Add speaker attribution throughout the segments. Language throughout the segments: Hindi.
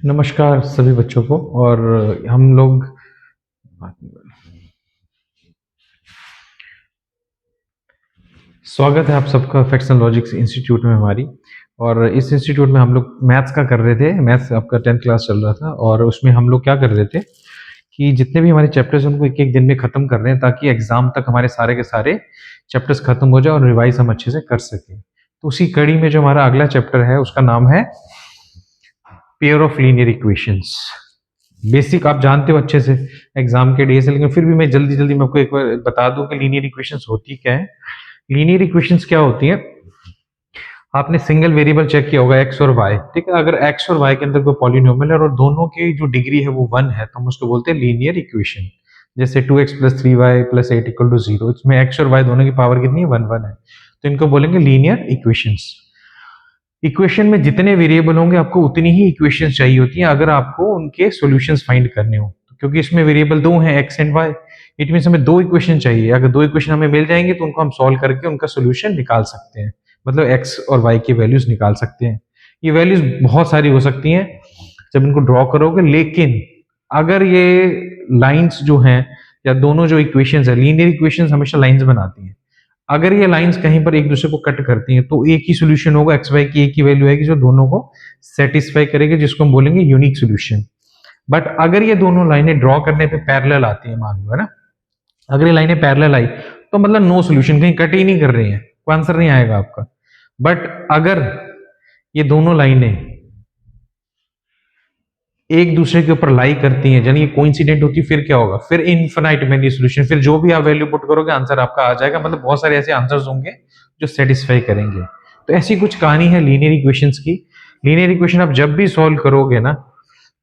Speaker 1: नमस्कार सभी बच्चों को। और हम लोग स्वागत है आप सबका फैक्ट्स एंड लॉजिक्स इंस्टीट्यूट में हमारी। और इस इंस्टीट्यूट में हम लोग मैथ्स का कर रहे थे। मैथ्स आपका 10th क्लास चल रहा था और उसमें हम लोग क्या कर रहे थे कि जितने भी हमारे चैप्टर्स उनको एक एक दिन में खत्म कर रहे हैं ताकि एग्जाम तक हमारे सारे के सारे चैप्टर्स खत्म हो जाए और रिवाइज हम अच्छे से कर सकें। तो उसी कड़ी में जो हमारा अगला चैप्टर है उसका नाम है pair of linear equations. Basic आप जानते हो अच्छे से एग्जाम के डे से, लेकिन फिर भी मैं जल्दी जल्दी में आपको एक बार बता दूं कि लीनियर इक्वेशंस होती क्या है। लीनियर इक्वेशंस क्या होती है, आपने सिंगल वेरिएबल चेक किया होगा एक्स और वाई, ठीक है। अगर एक्स और वाई के अंदर कोई पॉलिनोमियल है और दोनों की जो डिग्री है वो 1 है तो हम उसको बोलते हैं लीनियर इक्वेशन। जैसे 2x + 3y + 8 = 0, इसमें एक्स और वाई दोनों की पावर कितनी है, 1 है, तो इनको बोलेंगे लीनियर इक्वेशंस। इक्वेशन में जितने वेरिएबल होंगे आपको उतनी ही इक्वेशंस चाहिए होती हैं अगर आपको उनके सॉल्यूशंस फाइंड करने हो, क्योंकि इसमें वेरिएबल दो हैं X and Y. It mean हमें दो इक्वेशन चाहिए। अगर दो इक्वेशन हमें मिल जाएंगे तो उनको हम सॉल्व करके उनका सोल्यूशन निकाल सकते हैं, मतलब एक्स और वाई की वैल्यूज निकाल सकते हैं। ये वैल्यूज बहुत सारी हो सकती हैं जब इनको ड्रॉ करोगे, लेकिन अगर ये लाइंस जो हैं या दोनों जो इक्वेशंस है, लीनियर इक्वेशंस हमेशा लाइंस बनाती हैं। अगर ये लाइंस कहीं पर एक दूसरे को कट करती हैं तो एक ही सोल्यूशन होगा, एक्स वाई की एक ही वैल्यू आएगी जो दोनों को सेटिस्फाई करेगी, जिसको हम बोलेंगे यूनिक सोल्यूशन। बट अगर ये दोनों लाइनें ड्रॉ करने पे पैरेलल आती है, मान लो, है ना, अगर ये लाइनें पैरेलल आई तो मतलब नो सोल्यूशन, कहीं कट ही नहीं कर रही है, कोई आंसर नहीं आएगा आपका। बट अगर ये दोनों लाइनें एक दूसरे के ऊपर लाई करती हैं, यानी ये कोइंसिडेंट होती है, फिर क्या होगा, फिर इनफिनाइट मेनी सोल्यूशन, फिर जो भी आप वैल्यू पुट करोगे आंसर आपका आ जाएगा। मतलब बहुत सारे ऐसे आंसर्स होंगे जो सेटिस्फाई करेंगे। तो ऐसी कुछ कहानी है लीनियर इक्वेशंस की। लीनियर इक्वेशन आप जब भी सॉल्व करोगे ना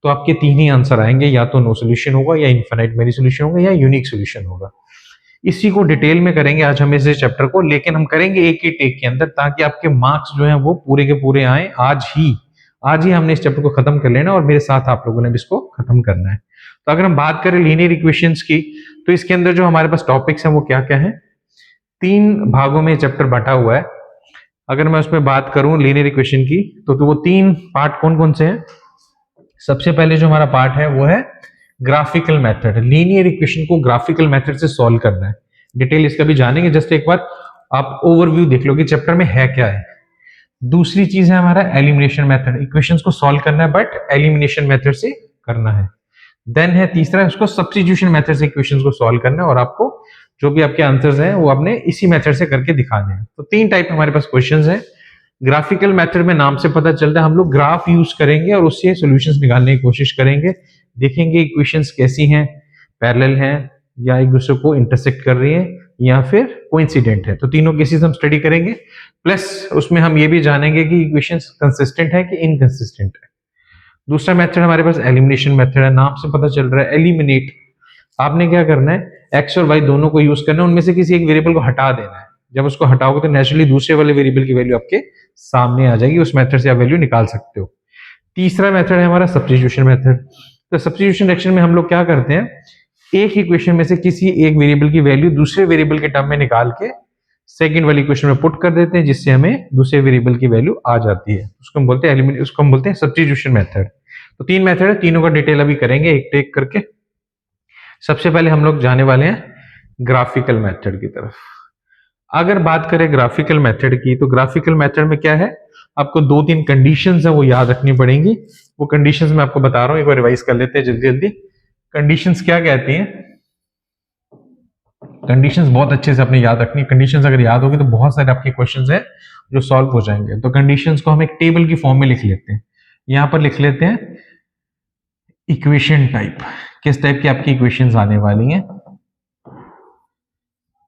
Speaker 1: तो आपके तीन ही आंसर आएंगे, या तो नो सोल्यूशन होगा, या इनफिनाइट मेनी सोल्यूशन होगा, या यूनिक सोल्यूशन होगा। इसी को डिटेल में करेंगे आज हम इस चैप्टर को, लेकिन हम करेंगे एक ही टेक के अंदर ताकि आपके मार्क्स जो हैं वो पूरे के पूरे आए। आज ही हमने इस चैप्टर को खत्म कर लेना और मेरे साथ आप लोगों ने भी इसको खत्म करना है। तो अगर हम बात करें लीनियर इक्वेशंस की तो इसके अंदर जो हमारे पास टॉपिक्स हैं वो क्या क्या है, तीन भागों में चैप्टर बांटा हुआ है। अगर मैं उसमें बात करूं लीनियर इक्वेशन की तो वो तीन पार्ट कौन कौन से हैं। सबसे पहले जो हमारा पार्ट है वो है ग्राफिकल मेथड। लीनियर इक्वेशन को ग्राफिकल मेथड से सॉल्व करना है। डिटेल इसका भी जानेंगे, जस्ट एक बार आप ओवरव्यू देख लो कि चैप्टर में है क्या है। दूसरी चीज है हमारा एलिमिनेशन मेथड, इक्वेशंस को सॉल्व करना है बट एलिमिनेशन मेथड से करना है। देन है तीसरा, उसको सब्स्टिट्यूशन मेथड से इक्वेशंस को सॉल्व करना है और आपको जो भी आपके आंसर्स हैं वो आपने इसी मेथड से करके दिखाने हैं। तो तीन टाइप हमारे पास क्वेश्चंस हैं। ग्राफिकल मेथड में नाम से पता चलता है हम लोग ग्राफ यूज करेंगे और उससे सॉल्यूशंस निकालने की कोशिश करेंगे। देखेंगे इक्वेशंस कैसी हैं, पैरेलल हैं या एक दूसरे को इंटरसेक्ट कर रही हैं या फिर कोइंसिडेंट है। तो तीनों केसेस हम स्टडी करेंगे, प्लस उसमें हम ये भी जानेंगे कि इक्वेशंस कंसिस्टेंट है कि इनकंसिस्टेंट है। दूसरा मेथड हमारे पास एलिमिनेशन मेथड है, नाम से पता चल रहा है एलिमिनेट। आपने क्या करना है, एक्स और वाई दोनों को यूज करना है, उनमें से किसी एक वेरिएबल को हटा देना है। जब उसको हटाओगे तो नेचुरली दूसरे वाले वेरिएबल की वैल्यू आपके सामने आ जाएगी, उस मेथड से आप वैल्यू निकाल सकते हो। तीसरा मेथड है हमारा सब्स्टिट्यूशन मेथड। तो सब्स्टिट्यूशन एक्शन में हम लोग क्या करते हैं, एक इक्वेशन में से किसी एक वेरिएबल की वैल्यू दूसरे वेरिएबल के टर्म में निकाल के सेकंड वाली इक्वेशन में पुट कर देते हैं, जिससे हमें दूसरे वेरिएबल की वैल्यू आ जाती है। उसको हम बोलते हैं सब्स्टिट्यूशन मेथड। तो तीन मेथड है, तीनों का डिटेल अभी करेंगे एक टेक करके। सबसे पहले हम लोग जाने वाले हैं ग्राफिकल मेथड की तरफ। अगर बात करें ग्राफिकल मेथड की तो ग्राफिकल मेथड में क्या है, आपको दो तीन कंडीशंस है वो याद रखनी पड़ेंगी। वो कंडीशंस मैं आपको बता रहा हूं, एक बार रिवाइज कर लेते हैं जल्दी जल्दी। कंडीशंस क्या कहती हैं, कंडीशंस बहुत अच्छे से आपने याद रखनी है। कंडीशंस अगर याद होगी तो बहुत सारे आपके क्वेश्चंस हैं जो सॉल्व हो जाएंगे। तो कंडीशंस को हम एक टेबल की फॉर्म में लिख लेते हैं। यहां पर लिख लेते हैं इक्वेशन टाइप, किस टाइप की आपकी इक्वेशंस आने वाली हैं।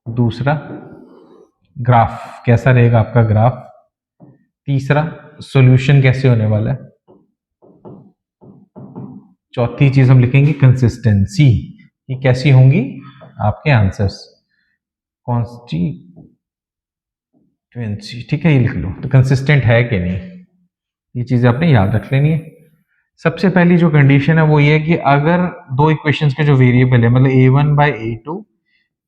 Speaker 1: दूसरा ग्राफ, कैसा रहेगा आपका ग्राफ। तीसरा सॉल्यूशन कैसे होने वाला है। चौथी चीज हम लिखेंगे कंसिस्टेंसी, ये कैसी होंगी आपके आंसर्स, कॉन्स्टिट्यूएंसी, ठीक है, ये लिख लो। तो कंसिस्टेंट है कि नहीं, ये चीजें आपने याद रख लेनी है। सबसे पहली जो कंडीशन है वो ये है कि अगर दो इक्वेशंस के जो वेरिएबल है, मतलब a1/a2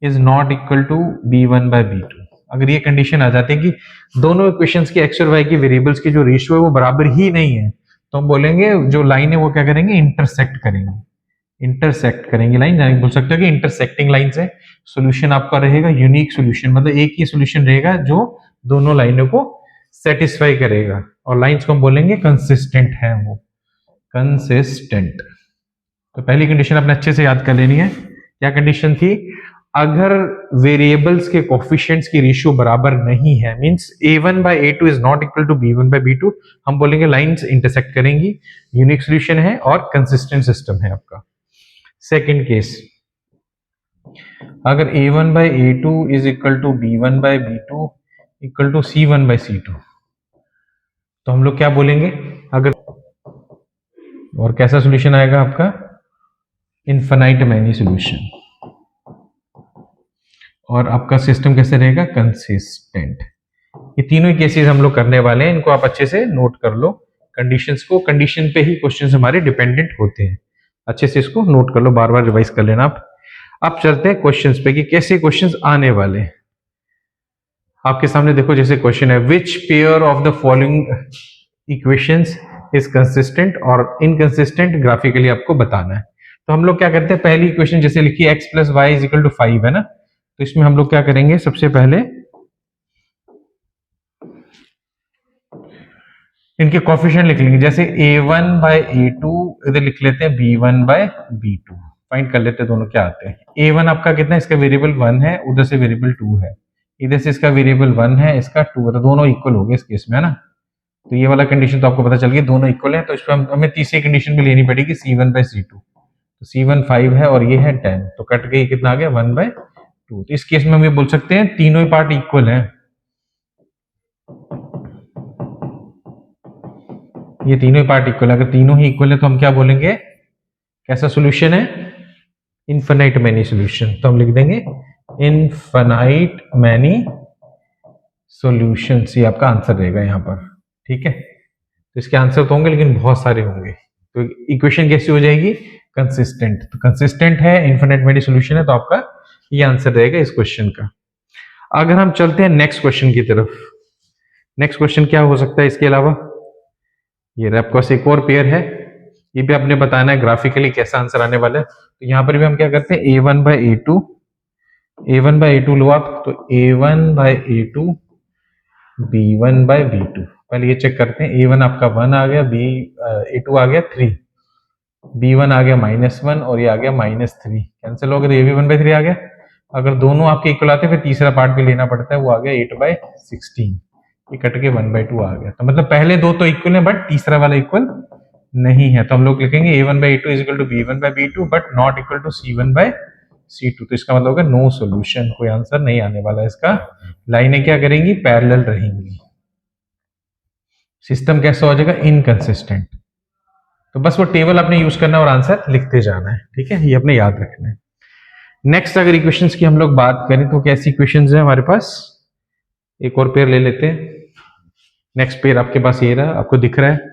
Speaker 1: is not equal to b1/b2, अगर ये कंडीशन आ जाती है कि दोनों इक्वेशंस के एक्स और वाई की वेरिएबल्स की जो रेशियो है वो बराबर ही नहीं है, तो हम बोलेंगे जो लाइन है वो क्या करेंगे, इंटरसेक्ट करेंगे, इंटरसेक्ट करेंगे लाइन, यानी बोल सकते हो कि इंटरसेक्टिंग लाइंस है। सॉल्यूशन आपका रहेगा यूनिक सॉल्यूशन, मतलब एक ही सॉल्यूशन रहेगा जो दोनों लाइनों को सेटिस्फाई करेगा, और लाइंस को हम बोलेंगे कंसिस्टेंट है वो, कंसिस्टेंट। तो पहली कंडीशन आपने अच्छे से याद कर लेनी है। क्या कंडीशन थी, अगर वेरिएबल्स के कोफिशिएंट्स की रेशियो बराबर नहीं है, means a1 by a2 is not equal to b1 by b2, हम बोलेंगे लाइंस इंटरसेक्ट करेंगी, यूनिक सॉल्यूशन है और कंसिस्टेंट सिस्टम है आपका। सेकंड केस, अगर a1 by a2 is equal to b1 by b2 equal to c1 by c2, तो हम लोग क्या बोलेंगे, अगर, और कैसा सॉल्यूशन आएगा आपका, इनफाइनाइट मैनी सॉल्यूशन, और आपका सिस्टम कैसे रहेगा, कंसिस्टेंट। ये तीनों केसेस हम लोग करने वाले हैं, इनको आप अच्छे से नोट कर लो कंडीशंस को, कंडीशन पे ही क्वेश्चंस हमारे डिपेंडेंट होते हैं, अच्छे से इसको नोट कर लो, बार बार रिवाइज कर लेना आप। अब चलते हैं क्वेश्चंस पे कि कैसे क्वेश्चंस आने वाले हैं। आपके सामने देखो जैसे क्वेश्चन है, which pair of the following equations is consistent और इनकंसिस्टेंट, ग्राफिकली आपको बताना है। तो हम लोग क्या करते हैं, पहली इक्वेशन जैसे लिखी x plus Y is equal to 5 है ना, तो इसमें हम लोग क्या करेंगे, सबसे पहले इनके कोफिशिएंट लिख लेंगे, जैसे a1 by a2 इधर लिख लेते हैं b1 by b2, फाइंड कर लेते हैं दोनों क्या आते हैं। a1 आपका कितना है, इसका वेरिएबल 1 है, उधर से वेरिएबल 2 है, इधर से इसका वेरिएबल 1 है, इसका 2 है, तो दोनों इक्वल हो गए इस केस में, है ना। तो ये वाला कंडीशन तो आपको पता चल गई, दोनों इक्वल है, तो इस पर हमें तीसरी कंडीशन भी लेनी पड़ेगी, c1 by c2, तो c1 5 है और ये है 10, तो कट गई, कितना आ गया 1 by 2। तो इस केस में हम ये बोल सकते हैं तीनों ही पार्ट इक्वल है, ये तीनों ही पार्ट इक्वल है, अगर तीनों ही इक्वल है तो हम क्या बोलेंगे, कैसा सॉल्यूशन है, इनफाइनाइट मैनी सॉल्यूशन। तो हम लिख देंगे इनफाइनाइट मैनी सॉल्यूशंस, ये आपका आंसर रहेगा यहाँ पर, ठीक है। तो इसके आंसर तो होंगे लेकिन बहुत सारे होंगे, तो इक्वेशन कैसी हो जाएगी, कंसिस्टेंट। तो कंसिस्टेंट है, इनफाइनाइट मैनी सॉल्यूशन है, तो आपका ये आंसर रहेगा इस क्वेश्चन का। अगर हम चलते हैं नेक्स्ट क्वेश्चन की तरफ, नेक्स्ट क्वेश्चन क्या हो सकता है इसके अलावा, ये आपके पास एक और पेयर है, ये भी आपने बताना है ग्राफिकली कैसा आंसर आने वाला है। तो यहाँ पर भी हम क्या करते हैं, a1 by a2, a1 by a2 लो आप, तो a1 by a2 b1 by b2, पहले ये चेक करते हैं, a1 आपका 1 आ गया, a2 आ गया 3, b1 आ गया -1 और ये आ गया -3, कैंसिल हो गया, तो ये भी 1 by 3 आ गया। अगर दोनों आपके इक्वल आते हैं फिर तीसरा पार्ट भी लेना पड़ता है, वो आ गया 8 by 16, ये कट के 1 by 2 आ गया। तो मतलब पहले दो तो इक्वल है बट तीसरा वाला इक्वल नहीं है, तो हम लोग लिखेंगे a1 by a2 is equal to b1 by b2 but not equal to c1 by c2, तो इसका मतलब होगा नो सॉल्यूशन, कोई आंसर नहीं आने वाला इसका। लाइनें क्या करेंगी, पैरेलल रहेंगी, सिस्टम कैसा हो जाएगा, इनकंसिस्टेंट। तो बस वो टेबल आपने यूज करना और आंसर लिखते जाना है, ठीक है, ये अपने याद रखना है। नेक्स्ट अगर इक्वेशंस की हम लोग बात करें तो कैसी इक्वेशंस है हमारे पास, एक और पेयर ले लेते हैं। नेक्स्ट पेयर आपके पास ये रहा, आपको दिख रहा है।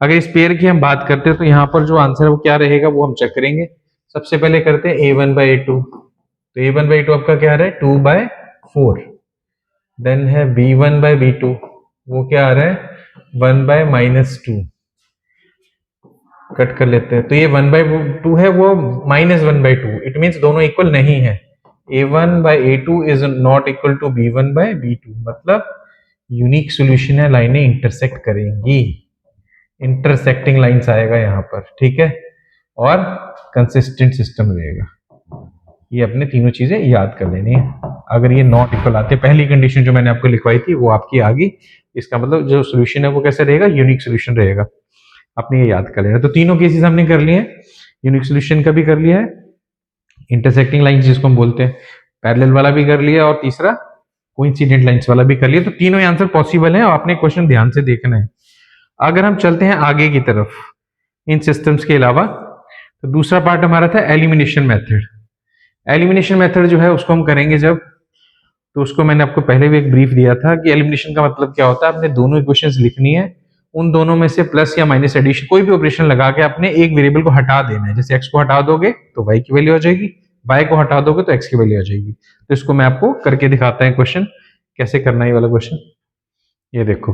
Speaker 1: अगर इस पेयर की हम बात करते हैं तो यहाँ पर जो आंसर है वो क्या रहेगा, वो हम चेक करेंगे। सबसे पहले करते हैं a1 by a2, तो a1 by a2 आपका क्या आ रहा है, 2 by 4, देन है b1 by b2, वो क्या आ रहा है 1 by -2, कट कर लेते हैं, तो ये 1 by 2 है, वो -1 by 2, इट मीन्स दोनों इक्वल नहीं है, a1 by a2 is not equal to b1 by b2, मतलब यूनिक सॉल्यूशन है, लाइनें इंटरसेक्ट करेंगी, इंटरसेक्टिंग लाइंस आएगा यहाँ पर, ठीक है, और कंसिस्टेंट सिस्टम रहेगा। ये अपने तीनों चीजें याद कर लेनी है। अगर ये नॉट इक्वल आते, पहली कंडीशन जो मैंने आपको लिखवाई थी वो आपकी आ गई, इसका मतलब जो सॉल्यूशन है वो कैसे रहेगा, यूनिक सॉल्यूशन रहेगा, आपने ये याद कर लेना। तो तीनों केसेस हमने कर लिए, यूनिक सॉल्यूशन का भी कर लिया है, इंटरसेक्टिंग लाइंस जिसको हम बोलते हैं, पैरेलल वाला भी कर लिया, और तीसरा कोइंसिडेंट लाइंस वाला भी कर लिया। तो तीनों आंसर पॉसिबल है और आपने क्वेश्चन ध्यान से देखना है। अगर हम चलते हैं आगे की तरफ इन सिस्टम्स के अलावा, तो दूसरा पार्ट हमारा था एलिमिनेशन मेथड। एलिमिनेशन मेथड जो है उसको हम करेंगे जब, तो उसको मैंने आपको पहले भी एक ब्रीफ दिया था कि एलिमिनेशन का मतलब क्या होता है, आपने दोनों इक्वेशंस लिखनी है, उन दोनों में से प्लस या माइनस एडिशन कोई भी ऑपरेशन लगा के आपने एक वेरिएबल को हटा देना है। जैसे x को हटा दोगे तो y की वैल्यू आ जाएगी, y को हटा दोगे तो x की वैल्यू आ जाएगी। तो इसको मैं आपको करके दिखाता हूं क्वेश्चन, कैसे करना है ये वाला क्वेश्चन। ये देखो,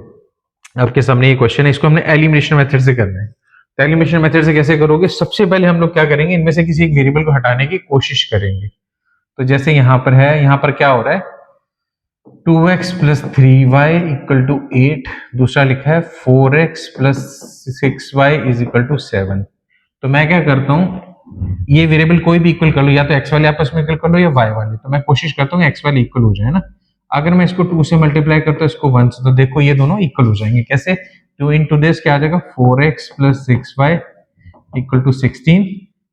Speaker 1: आपके सामने ये क्वेश्चन है, इसको हमने एलिमिनेशन मेथड से करना है। तो एलिमिनेशन मेथड से कैसे करोगे? सबसे पहले हम लोग क्या करेंगे, इनमें से किसी एक वेरिएबल को हटाने की कोशिश करेंगे। तो जैसे यहाँ पर है, यहाँ पर क्या हो रहा है, 2x plus 3y equal to 8, दूसरा लिखा है 4x plus 6y is equal to 7। तो मैं क्या करता हूँ, ये वेरिएबल कोई भी इक्वल कर लो, या तो x वाले आपस में इक्वल कर लो या y वाले, तो मैं कोशिश करता हूँ x वाले इक्वल हो जाए ना। अगर मैं इसको 2 से मल्टीप्लाई करता हूँ इसको 1 से, तो देखो ये दोनों इक्वल हो जाएंगे। कैसे? 2 इंटू दिस क्या आ जाएगा, 4x plus 6y equal to 16।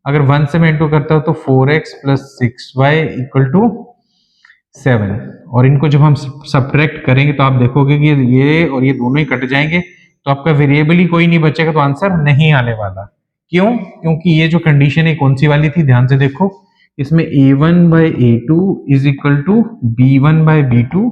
Speaker 1: अगर 1 से मैं इंटू करता हूँ तो 4x plus 6y equal to 7। और इनको जब हम सब्ट्रैक्ट करेंगे तो आप देखोगे कि ये और ये दोनों ही कट जाएंगे, तो आपका वेरिएबल ही कोई नहीं बचेगा, तो आंसर नहीं आने वाला। क्यों? क्योंकि ये जो कंडीशन है कौन सी वाली थी, ध्यान से देखो, इसमें a1 by a2 is equal to b1 by b2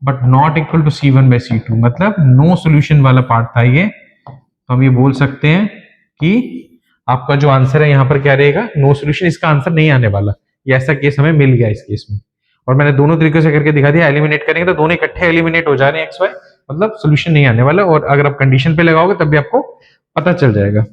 Speaker 1: but not equal to c1 by c2, मतलब नो सोल्यूशन वाला पार्ट था ये। तो हम ये बोल सकते हैं कि आपका जो आंसर है यहाँ पर क्या रहेगा, नो सोल्यूशन, इसका आंसर नहीं आने वाला। ये ऐसा केस हमें मिल गया इस केस में, और मैंने दोनों तरीके से करके दिखा दिया। एलिमिनेट करेंगे तो दोनों इकट्ठे एलिमिनेट हो जा रहे हैं एक्स वाई, मतलब सोल्यूशन नहीं आने वाला। और अगर आप कंडीशन पे लगाओगे तब भी आपको पता चल जाएगा।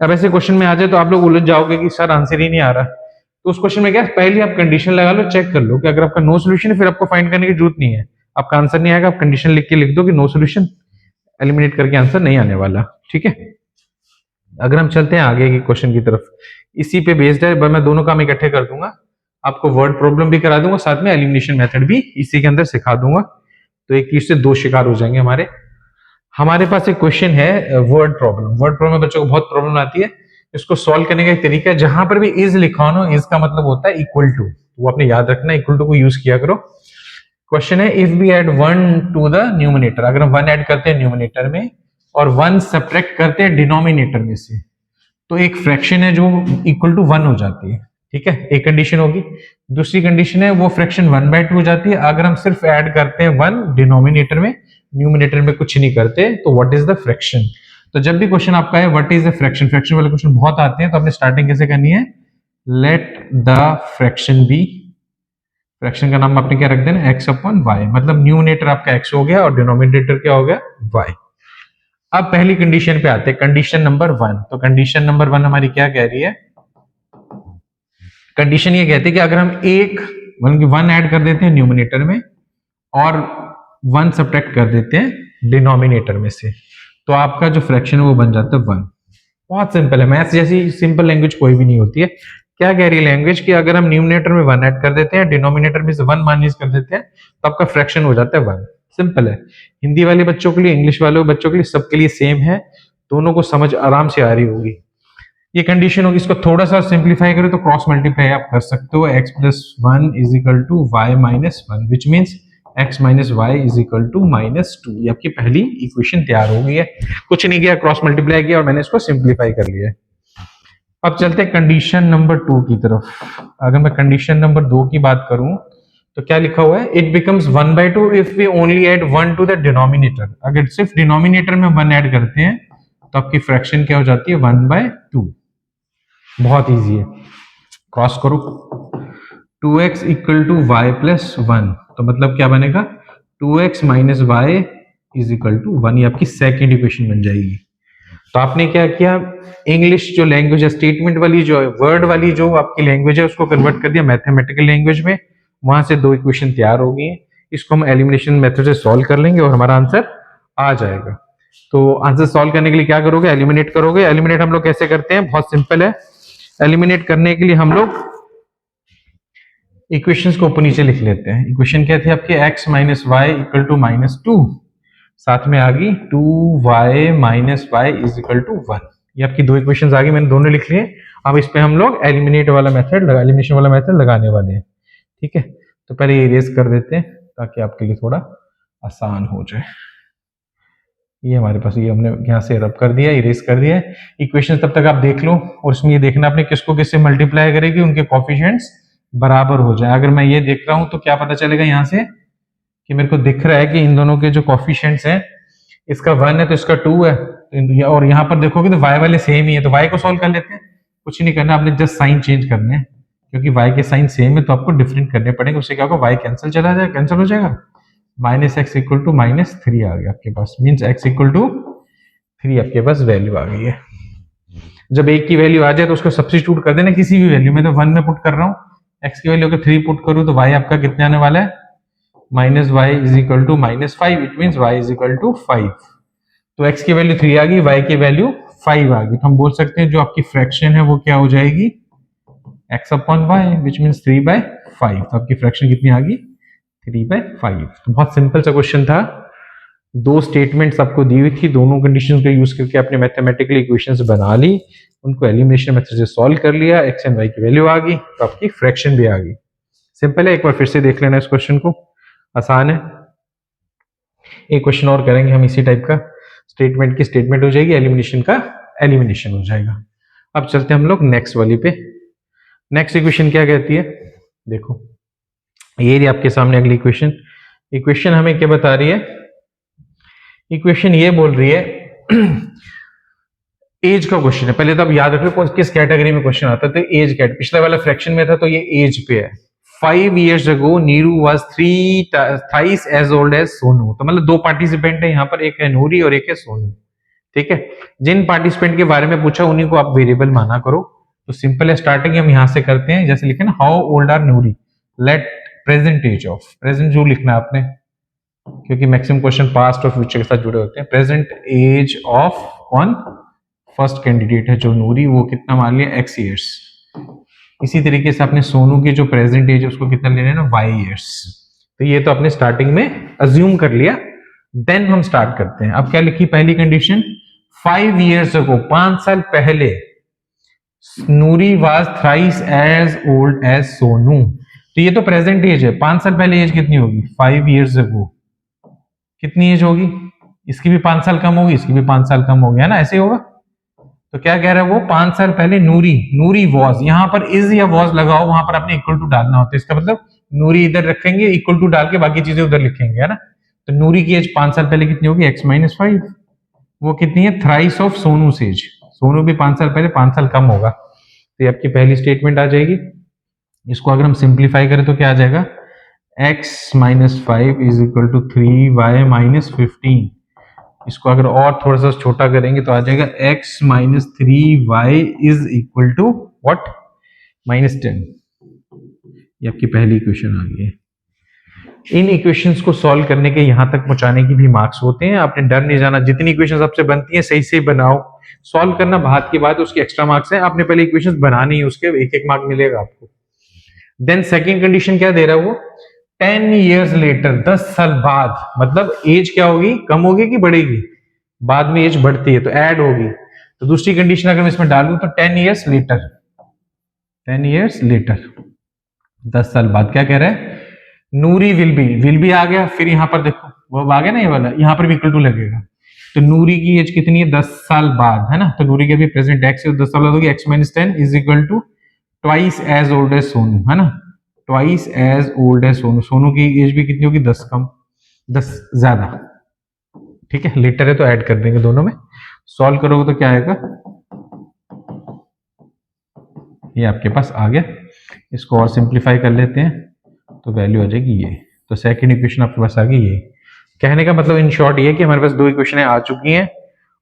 Speaker 1: अब ऐसे क्वेश्चन में आ जाए तो आप लोग उलझ जाओगे कि सर आंसर ही नहीं आ रहा। तो उस क्वेश्चन में क्या, पहले आप कंडीशन लगा लो, चेक कर लो कि अगर आपका नो सोल्यूशन है फिर आपको फाइंड करने की जरूरत नहीं है, आपका आंसर नहीं आएगा, आप कंडीशन लिख के लिख दो कि नो सोल्यूशन, एलिमिनेट करके आंसर नहीं आने वाला। ठीक है, अगर हम चलते हैं आगे की क्वेश्चन की तरफ, इसी पे बेस्ड है, मैं दोनों काम इकट्ठे कर दूंगा, आपको वर्ड प्रॉब्लम भी करा दूंगा, साथ में एलिमिनेशन मेथड भी इसी के अंदर सिखा दूंगा। तो एक तीर से दो शिकार हो जाएंगे हमारे। हमारे पास एक क्वेश्चन है वर्ड प्रॉब्लम। वर्ड प्रॉब्लम में बच्चों को बहुत प्रॉब्लम आती है, इसको सॉल्व करने का एक तरीका है, जहां पर भी इज लिखा हो ना, इज का मतलब होता है इक्वल टू, वो आपने याद रखना, इक्वल टू को यूज किया करो। क्वेश्चन है, if we add 1 to the numerator, अगर हम 1 ऐड करते हैं न्यूमिनेटर में और 1 सब्ट्रैक्ट करते हैं डिनोमिनेटर में से, तो एक फ्रैक्शन है जो इक्वल टू 1 हो जाती है। ठीक है, एक कंडीशन होगी। दूसरी कंडीशन है वो फ्रैक्शन 1/2 हो जाती है अगर हम सिर्फ ऐड करते हैं 1 डिनोमिनेटर में, न्यूमिनेटर में कुछ नहीं करते। तो व्हाट इज द फ्रैक्शन? तो जब भी क्वेश्चन आपका है what is the fraction, fraction वाले क्वेश्चन बहुत आते हैं, तो आपने स्टार्टिंग कैसे करनी है, let the fraction be, fraction का नाम आपने क्या रख देना, x अपॉन वाई, मतलब न्यूमिनेटर आपका x हो गया और डिनोमिनेटर क्या हो गया, y। अब पहली कंडीशन पे आते हैं, कंडीशन नंबर 1। तो कंडीशन नंबर 1 हमारी क्या कह रही है, कंडीशन ये कहती है कि अगर हम एक मतलब कि 1 ऐड कर देते हैं न्यूमिनेटर में और 1 सब्ट्रैक्ट कर देते हैं डिनोमिनेटर में से, तो आपका जो फ्रैक्शन है वो बन जाता है 1। बहुत सिंपल है, मैथ्स जैसी सिंपल लैंग्वेज कोई भी नहीं होती है। क्या कह रही है लैंग्वेज कि अगर हम न्यूमिनेटर में 1 ऐड कर देते हैं, डिनोमिनेटर में से 1 माइनस कर देते हैं, तो आपका फ्रैक्शन हो जाता है 1। सिंपल है। हिंदी वाले बच्चों के लिए, इंग्लिश वाले बच्चों के लिए, सबके लिए सेम है, दोनों को समझ आराम से आ रही होगी। ये कंडीशन होगी, इसको थोड़ा सा सिंप्लीफाई करें तो क्रॉस मल्टीप्लाई आप कर सकते हो, x plus 1 is equal to Y minus 1, which means x minus Y is equal to -2। ये आपकी पहली इक्वेशन तैयार हो गई है, कुछ नहीं किया, क्रॉस मल्टीप्लाई किया और मैंने इसको सिंप्लीफाई कर लिया है। अब चलते हैं कंडीशन नंबर 2 की तरफ। अगर मैं कंडीशन नंबर 2 की बात करूं तो क्या लिखा हुआ है, it becomes 1/2 if we only add 1 to the denominator. अगर सिर्फ डिनोमिनेटर में 1 ऐड करते हैं तो आपकी फ्रैक्शन क्या हो जाती है, 1/2। बहुत इजी है, क्रॉस करो, 2x equal to Y plus 1, तो मतलब क्या बनेगा, 2x minus Y is equal to 1। ये आपकी सेकेंड इक्वेशन बन जाएगी। तो आपने क्या किया, इंग्लिश जो लैंग्वेज है, स्टेटमेंट वाली जो है, वर्ड वाली जो आपकी लैंग्वेज है, उसको कन्वर्ट कर दिया मैथमेटिकल लैंग्वेज में, वहां से 2 इक्वेशन तैयार हो गई है। इसको हम एलिमिनेशन मेथड से सॉल्व कर लेंगे और हमारा आंसर आ जाएगा। तो आंसर सॉल्व करने के लिए क्या करोगे, एलिमिनेट करोगे। एलिमिनेट हम लोग कैसे करते हैं, बहुत सिंपल है। एलिमिनेट करने के लिए हम लोग इक्वेशंस को ऊपर नीचे लिख लेते हैं। इक्वेशन क्या थी आपकी, x minus Y equal to -2, साथ में आ गई 2y minus Y is equal to 1। ये आपकी 2 इक्वेशंस आ गई, मैंने दोनों लिख लिए। अब इस पे हम लोग एलिमिनेट वाला मेथड एलिमिनेशन वाला मेथड लगाने वाले हैं। ठीक है, तो पहले इरेज कर देते हैं ताकि आपके लिए थोड़ा आसान हो जाए। ये हमारे पास, ये हमने यहाँ से रब कर दिया, इरेज कर दिया। इक्वेशन तब तक आप देख लो, और उसमें ये देखना आपने किसको किससे मल्टीप्लाई करेगी, उनके कोफिशिएंट्स बराबर हो जाए। अगर मैं ये देख रहा हूं तो क्या पता चलेगा यहाँ से कि मेरे को दिख रहा है कि इन दोनों के जो कोफिशिएंट्स हैं, इसका 1 है तो इसका 2 है, और यहाँ पर देखोगे तो y वाले सेम ही है, तो y को सॉल्व कर लेते हैं। कुछ नहीं करना, आपने जस्ट साइन चेंज करने हैं, क्योंकि y के साइन सेम है तो आपको डिफरेंट करने पड़ेंगे। उससे क्या होगा, y कैंसिल चला जाएगा, कैंसिल हो जाएगा, माइनस एक्स इक्वल टू -3 आ गया आपके पास, मीन्स एक्स इक्वल टू 3 आपके पास वैल्यू आ गई है। जब एक की वैल्यू आ जाए तो उसको सब्स्टिट्यूट कर देना किसी भी वैल्यू में, तो 1 में पुट कर रहा हूँ, एक्स की वैल्यू अगर 3 पुट करूँ तो वाई आपका कितने आने वाला है, minus Y is equal to -5, it means Y is equal to 5। तो एक्स की वैल्यू 3 आ गई, वाई की वैल्यू 5 आ गई, तो हम बोल सकते हैं जो आपकी फ्रैक्शन है वो क्या हो जाएगी, x upon Y, which means 3/5। तो आपकी फ्रैक्शन कितनी आ गई, 3/5। तो बहुत सिंपल सा क्वेश्चन था, दो स्टेटमेंट्स आपको दी हुई थी, दोनों कंडीशंस का यूज करके आपने मैथमेटिकली इक्वेशंस बना ली, उनको एलिमिनेशन मेथड से सॉल्व कर लिया, एक्स एंड वाई की वैल्यू आ गई, तो आपकी फ्रैक्शन भी आ गई। सिंपल है, एक बार फिर से देख लेना इस क्वेश्चन को, आसान है। एक क्वेश्चन और करेंगे हम इसी टाइप का, स्टेटमेंट की स्टेटमेंट हो जाएगी, एलिमिनेशन का एलिमिनेशन हो जाएगा। अब चलते हैं हम लोग नेक्स्ट वाली पे। नेक्स्ट इक्वेशन क्या कहती है, देखो ये रही आपके सामने अगली इक्वेशन। इक्वेशन हमें क्या बता रही है, इक्वेशन ये बोल रही है एज का क्वेश्चन है, पहले तो आप याद रखो किस कैटेगरी में क्वेश्चन आता है, तो एज कैट, पिछला वाला फ्रैक्शन में था तो ये एज पे है। 5 years ago Neeru was thrice as old as Sonu, तो मतलब दो पार्टिसिपेंट है यहाँ पर, एक है नूरी और एक है सोनू, ठीक है। जिन पार्टिसिपेंट के बारे में पूछा उन्हीं को आप वेरिएबल माना करो। तो सिंपल है, स्टार्टिंग हम यहां से करते हैं, जैसे लिखे ना how old are Noori, let present age of, present जो लिखना है आपने, क्योंकि मैक्सिमम क्वेश्चन पास्ट और फ्यूचर के साथ जुड़े होते हैं। प्रेजेंट एज ऑफ कौन, फर्स्ट कैंडिडेट है जो नूरी, वो कितना मान लिया x ईयर्स। इसी तरीके से आपने सोनू की जो प्रेजेंट एज है उसको कितना ले लेना, y ईयर्स। तो ये तो आपने स्टार्टिंग में अज्यूम कर लिया। देन हम स्टार्ट करते हैं, अब क्या लिखी पहली कंडीशन, 5 years ago 5 साल पहले Noori was thrice as old as Sonu. तो ये तो प्रेजेंट एज है, 5 साल पहले एज कितनी होगी, 5 years ago कितनी एज होगी, इसकी भी 5 साल कम होगी, इसकी भी 5 साल कम होगी, है ना, ऐसे ही होगा। तो क्या कह रहा है वो, 5 साल पहले नूरी वॉज, यहां पर इज या वॉज लगाओ, वहां पर आपने इक्वल टू डालना होता है, इसका मतलब नूरी इधर रखेंगे, इक्वल टू डाल के बाकी चीजें उधर लिखेंगे, है ना। तो नूरी की एज 5 साल पहले कितनी होगी, x-5, वो कितनी है, thrice of Sonu age, Sonu भी 5 साल पहले 5 साल कम होगा। तो ये आपकी पहली स्टेटमेंट आ जाएगी। इसको अगर हम सिंप्लीफाई करें तो क्या आ जाएगा, x-5 is equal to 3y-15। इसको अगर और थोड़ा सा छोटा करेंगे तो आ जाएगा x-3y is equal to what, -10। ये आपकी पहली इक्वेशन आ गई है। इन इक्वेशंस को सॉल्व करने के यहां तक पहुंचाने की भी मार्क्स होते हैं, आपने डर नहीं जाना, जितनी इक्वेशंस आपसे बनती हैं सही से बनाओ, सॉल्व करना बात की बात, उसकी एक्स्ट्रा मार्क्स है, आपने पहले इक्वेशंस बनानी है, उसके एक एक मार्क मिलेगा आपको। देन सेकंड कंडीशन क्या दे रहा है वो, 10 years लेटर, 10 साल बाद, मतलब एज क्या होगी, कम होगी कि बढ़ेगी, बाद में एज बढ़ती है तो ऐड होगी। तो दूसरी कंडीशन अगर मैं इसमें डालूं तो 10 years लेटर, 10 years लेटर 10 साल बाद क्या कह रहा है, नूरी विल बी आ गया, फिर यहां पर देखो वो आ गया ना, ये वाला यहां पर भी इक्वल टू लगेगा। तो नूरी की एज कितनी है, 10 साल बाद, है ना। तो नूरी के भी प्रेजेंट एक्स है, 10 साल बाद होगी, x-10 is equal to twice as old as Sonu, है ना, twice as old as Sonu. Sonu की एज भी कितनी होगी, 10 कम, 10 ज्यादा, ठीक है, लेटर है तो ऐड कर देंगे दोनों में। सॉल्व करोगे तो क्या आएगा, ये आपके पास आ गया। इसको और सिंप्लीफाई कर लेते हैं तो वैल्यू आ जाएगी ये। तो सेकंड इक्वेशन आपके पास आ गई ये। कहने का मतलब इन शॉर्ट ये कि हमारे पास दो इक्वेशन आ चुकी हैं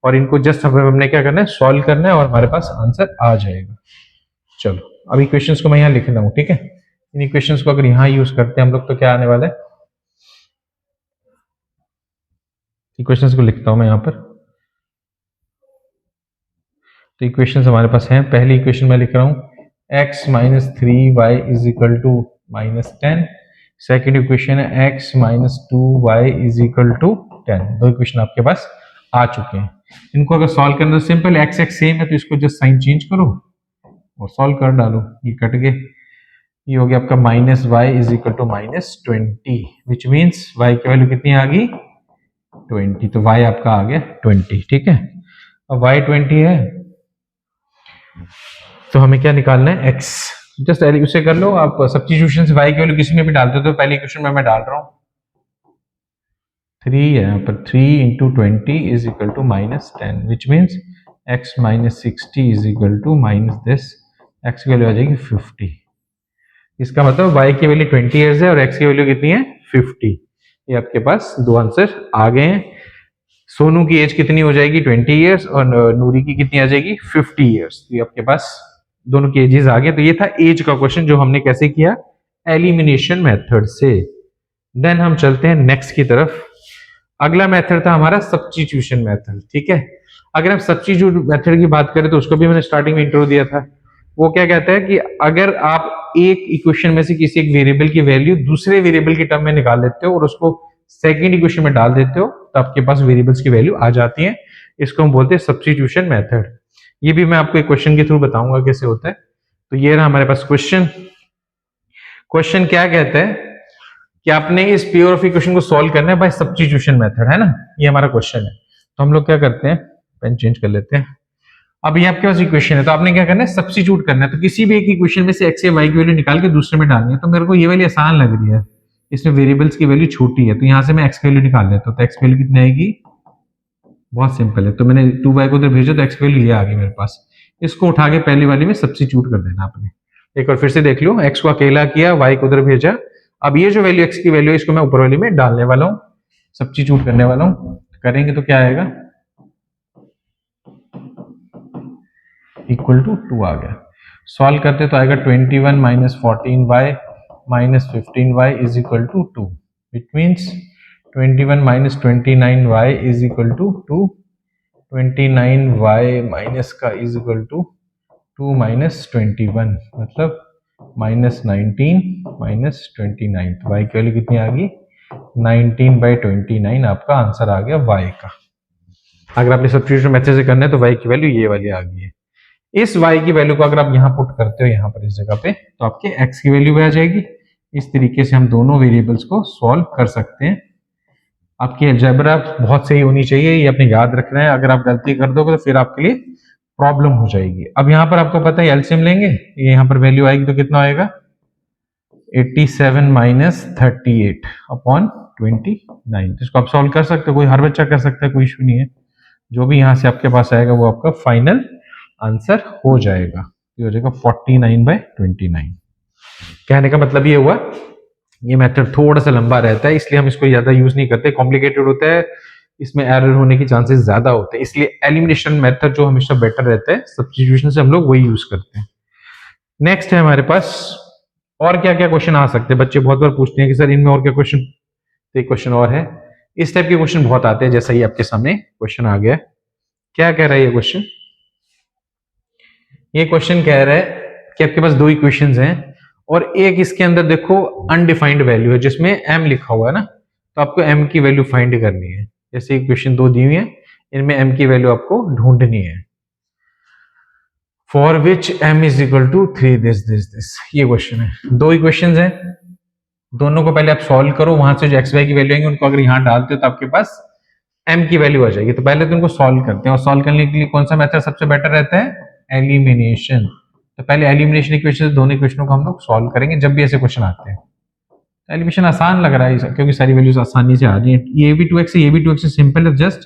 Speaker 1: और इनको जस्ट हमने क्या करना है, सॉल्व करना है और हमारे पास आंसर आ जाएगा। चलो अब इक्वेशंस को मैं यहाँ लिख रहा हूँ, ठीक है। इन इक्वेशंस को अगर यहाँ यूज करते हैं हम लोग तो क्या आने वाला है, इक्वेशंस को लिखता हूं मैं यहाँ पर। तो इक्वेशंस हमारे पास हैं, पहली इक्वेशन मैं लिख रहा हूँ x-3y is equal to -10। Second equation है x-2y इज इक्वल टू 10। दो इक्वेशन आपके पास आ चुके हैं। इनको अगर सॉल्व करना, सिंपल, x सेम है तो इसको जस्ट साइन चेंज करो और सॉल्व कर डालो, ये कट गए, ये हो गया आपका -y is equal to -20, which means y की वैल्यू कितनी आ गई, 20। तो y आपका आ गया 20, ठीक है। अब y 20 है तो हमें क्या निकालना है, x। जस्ट उसे कर लो आप, सब्स्टिट्यूशन से y की वैल्यू किसी में भी डालते हो, तो पहले इक्वेशन में मैं डाल रहा हूँ 3 है यहाँ पर, 3 into 20 is equal to -10, which means x-60 is equal to -this, x की वैल्यू आ जाएगी 50। इसका मतलब y की वैल्यू 20 ईयर्स है और x की वैल्यू कितनी है, 50। ये आपके पास दो आंसर आ गए हैं। सोनू की एज कितनी हो जाएगी 20 ईयर्स और नूरी की कितनी आ जाएगी 50 ईयर्स। तो ये आपके पास दोनों की एजेस आ गए। तो ये था एज का क्वेश्चन जो हमने कैसे किया, एलिमिनेशन मेथड से। देन हम चलते हैं नेक्स्ट की तरफ। अगला मेथड था हमारा सब्स्टिट्यूशन मेथड। ठीक है, अगर हम सब्स्टिट्यूट मेथड की बात करें तो उसको भी मैंने स्टार्टिंग में इंट्रो दिया था। वो क्या कहता है कि अगर आप एक इक्वेशन में से किसी एक वेरिएबल की वैल्यू दूसरे वेरिएबल की टर्म में निकाल लेते हो और उसको सेकंड इक्वेशन में डाल देते हो तो आपके पास वेरिएबल्स की वैल्यू आ जाती है। इसको हम बोलते हैं सब्स्टिट्यूशन मेथड। ये भी मैं आपको एक क्वेश्चन के थ्रू बताऊंगा कैसे होता है। तो ये रहा हमारे पास क्वेश्चन। क्वेश्चन क्या कहता है कि आपने इस पेयर ऑफ इक्वेशन को सॉल्व करना है बाय सब्स्टिट्यूशन मेथड, है ना। ये हमारा क्वेश्चन है। तो हम लोग क्या करते हैं, पेन चेंज कर लेते हैं। अब ये आपके पास इक्वेशन है तो आपने क्या करना है, सब्स्टिट्यूट करना है। तो किसी भी एक इक्वेशन में से एक्स या वाई की वैल्यू निकाल के दूसरे में डालनी है। तो मेरे को ये वाली आसान लग रही है, इसमें वेरिएबल्स की वैल्यू छोटी है, तो यहां से मैं एक्स की वैल्यू निकाल लेता हूं। तो एक्स की वैल्यू कितनी आएगी, बहुत सिंपल है। तो मैंने 2y को उधर भेजा तो एक्स की वैल्यू ये आ गई मेरे पास। इसको उठा के पहली वाली में सब्स्टिट्यूट कर देना आपने। एक बार फिर से देख लो, एक्स को अकेला किया, वाई को उधर भेजा। अब ये जो वैल्यू एक्स की वैल्यू है इसको मैं ऊपर वाली में डालने वाला हूँ, सब्स्टिट्यूट करने वाला हूँ। करेंगे तो क्या आएगा, इक्वल टू 2 आ गया। सॉल्व करते तो आएगा 21 minus 14y minus 15y is equal to 2, which means 21 minus 29y is equal to 2, 29y minus का इज इक्वल टू 2 माइनस 21 मतलब माइनस 19 माइनस 29। तो y की वैल्यू कितनी आ गई, 19/29 आपका आंसर आ गया y का। अगर आपने सब्स्टिट्यूशन मेथड से करना है तो y की वैल्यू ये वाली आ गई है। इस y की वैल्यू को अगर आप यहाँ पुट करते हो यहाँ पर इस जगह पे तो आपके x की वैल्यू भी आ जाएगी। इस तरीके से हम दोनों वेरिएबल्स को सॉल्व कर सकते हैं। आपकी अलजेब्रा बहुत सही होनी चाहिए, ये अपने याद रखना है। अगर आप गलती कर दोगे तो फिर आपके लिए प्रॉब्लम हो जाएगी। अब यहाँ पर आपको पता है एलसीएम लेंगे, ये यहाँ पर वैल्यू आएगी तो कितना आएगा 87 माइनस 38 अपॉन 29। इसको आप सॉल्व कर सकते हो, कोई हर बच्चा कर सकता है, कोई इशू नहीं है। जो भी यहाँ से आपके पास आएगा वो आपका फाइनल आंसर हो जाएगा। ये हो जाएगा 49/29। कहने का मतलब ये हुआ, ये मेथड थोड़ा सा लंबा रहता है इसलिए हम इसको ज्यादा यूज नहीं करते, कॉम्प्लिकेटेड होता है, इसमें एरर होने की चांसेस ज्यादा होते हैं, इसलिए एलिमिनेशन मेथड जो हमेशा बेटर रहता है, सब्स्टिट्यूशन से हम लोग वही यूज करते हैं। नेक्स्ट है हमारे पास और क्या क्या क्वेश्चन आ सकते हैं। बच्चे बहुत बार पूछते हैं कि सर इनमें और क्या क्वेश्चन, तो एक क्वेश्चन और है। इस टाइप के क्वेश्चन बहुत आते हैं, जैसा ही आपके सामने क्वेश्चन आ गया। क्या कह रहा है ये क्वेश्चन, ये क्वेश्चन कह रहा है कि आपके पास दो इक्वेशंस हैं और एक इसके अंदर देखो अनडिफाइंड वैल्यू है जिसमें m लिखा हुआ है ना, तो आपको m की वैल्यू फाइंड करनी है। जैसे इक्वेशन दो दी हुई है, इनमें m की वैल्यू आपको ढूंढनी है। For which m is equal to 3 this, ये क्वेश्चन है। दो इक्वेशंस हैं, दोनों को पहले आप सॉल्व करो, वहां से जो एक्स वाई की वैल्यू आएंगे उनको अगर यहाँ डालते हो तो आपके पास m की वैल्यू आ जाएगी। तो पहले तो उनको सॉल्व करते हैं और सॉल्व करने के लिए कौन सा मेथड सबसे बेटर रहता है, एलिमिनेशन। तो पहले एलिमिनेशन इक्वेशन, दोनों इक्वेशनों को हम लोग सॉल्व करेंगे जब भी ऐसे क्वेश्चन आते हैं। एलिमिनेशन आसान लग रहा है क्योंकि सारी वैल्यूज आसानी से आ रही है। ये भी 2x है, ये भी 2x है, सिंपल है, जस्ट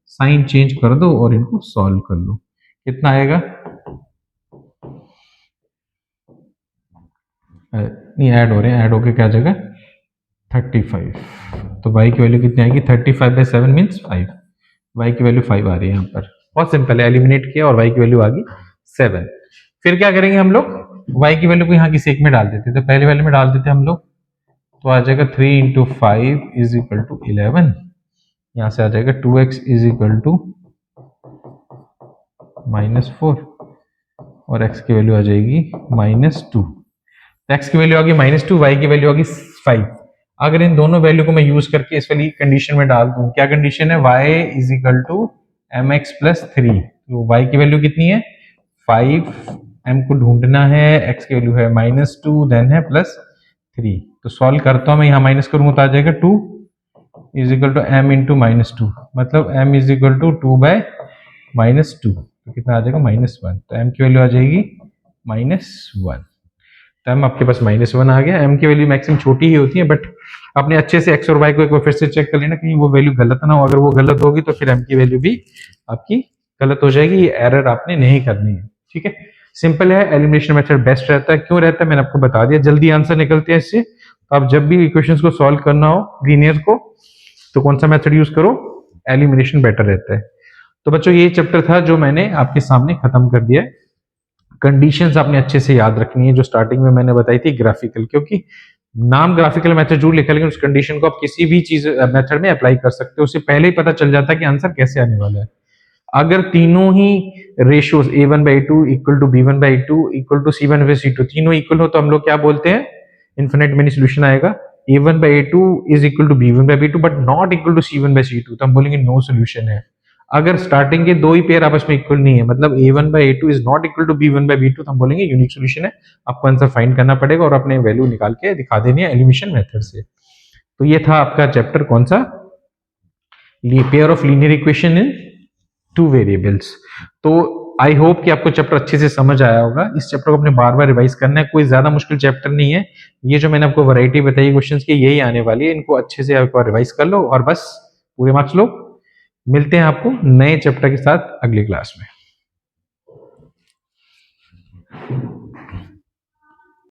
Speaker 1: साइन चेंज कर दो और इनको सॉल्व कर लो। कितना आएगा, नहीं ऐड हो रहे हैं, ऐड होके क्या जगह 35। तो y की वैल्यू कितनी आएगी, 35/7 मीन्स 5। y की वैल्यू 5 आ रही है यहाँ पर, बहुत सिंपल है, एलिमिनेट किया और y की वैल्यू आ गई 7। फिर क्या करेंगे हम लोग, y की वैल्यू को यहाँ किसी एक में डाल देते, तो पहले वाले में डाल देते हम लोग, तो आ जाएगा 3 × 5 इज इक्वल टू 11। यहाँ से आ जाएगा 2x इज इक्वल टू -4 और x की वैल्यू आ जाएगी -2। x की वैल्यू आ गई -2, y की वैल्यू आ गई 5। अगर इन दोनों वैल्यू को मैं यूज करके इस वाली कंडीशन में डाल दूं, क्या कंडीशन है, y is equal to mx plus 3। तो y की वैल्यू कितनी है 5, m को ढूंढना है, x की वैल्यू है -2, देन है +3। तो सॉल्व करता हूं मैं, यहाँ माइनस करूंगा तो आ जाएगा 2 is equal to m into -2, मतलब m इज इक्वल टू 2/-2, तो कितना आ जाएगा -1। तो m की वैल्यू आ जाएगी -1। तो m आपके पास -1 आ गया। m की वैल्यू मैक्सिमम छोटी ही होती है, बट आपने अच्छे से x और y को एक बार फिर से चेक कर लेना कहीं वो वैल्यू गलत ना हो। अगर वो गलत होगी तो फिर m की वैल्यू भी आपकी गलत हो जाएगी, ये एरर आपने नहीं करनी है। ठीक है, सिंपल है, एलिमिनेशन मेथड बेस्ट रहता है। क्यों रहता है मैंने आपको बता दिया, जल्दी आंसर निकलते हैं इससे, तो आप जब भी इक्वेशंस को सॉल्व करना हो लीनियर को, तो कौन सा मेथड यूज करो, एलिमिनेशन बेटर रहता है। तो बच्चों ये चैप्टर था जो मैंने आपके सामने खत्म कर दिया है। कंडीशंस आपने अच्छे से याद रखनी है, जो स्टार्टिंग में मैंने बताई थी ग्राफिकल, क्योंकि नाम ग्राफिकल मेथड जरूर लिखा, लेकिन उस कंडीशन को आप किसी भी चीज मेथड में अप्लाई कर सकते हो, उससे पहले ही पता चल जाता है कि आंसर कैसे आने वाला है। अगर तीनों ही ratios a1/2 equal to b1/2 equal to c1/c2 तीनों इक्वल हो, तो हम लोग क्या बोलते हैं, इन्फिनिट मेनी सोल्यूशन आएगा। a1/a2 is equal to b1/b2 but not equal to c1/c2, तो हम बोलेंगे नो सोल्यूशन है। अगर स्टार्टिंग के दो ही पेयर आपस में इक्वल नहीं है, मतलब a1/a2 is not equal to b1/b2, तो हम बोलेंगे यूनिक सोल्यूशन है। आपको आंसर फाइंड करना पड़ेगा और अपने वैल्यू निकाल के दिखा देनी है एलिमिनेशन मेथड से। तो ये था आपका चैप्टर कौन सा, pair of linear equation in two variables. तो आई होप कि आपको चैप्टर अच्छे से समझ आया होगा। इस चैप्टर को अपने बार बार रिवाइज करना है, कोई ज्यादा मुश्किल चैप्टर नहीं है। ये जो मैंने आपको वैरायटी बताई क्वेश्चंस की, यही आने वाली है, इनको अच्छे से एक बार रिवाइज कर लो और बस पूरे मार्क्स लो। मिलते हैं आपको नए चैप्टर के साथ अगली क्लास में।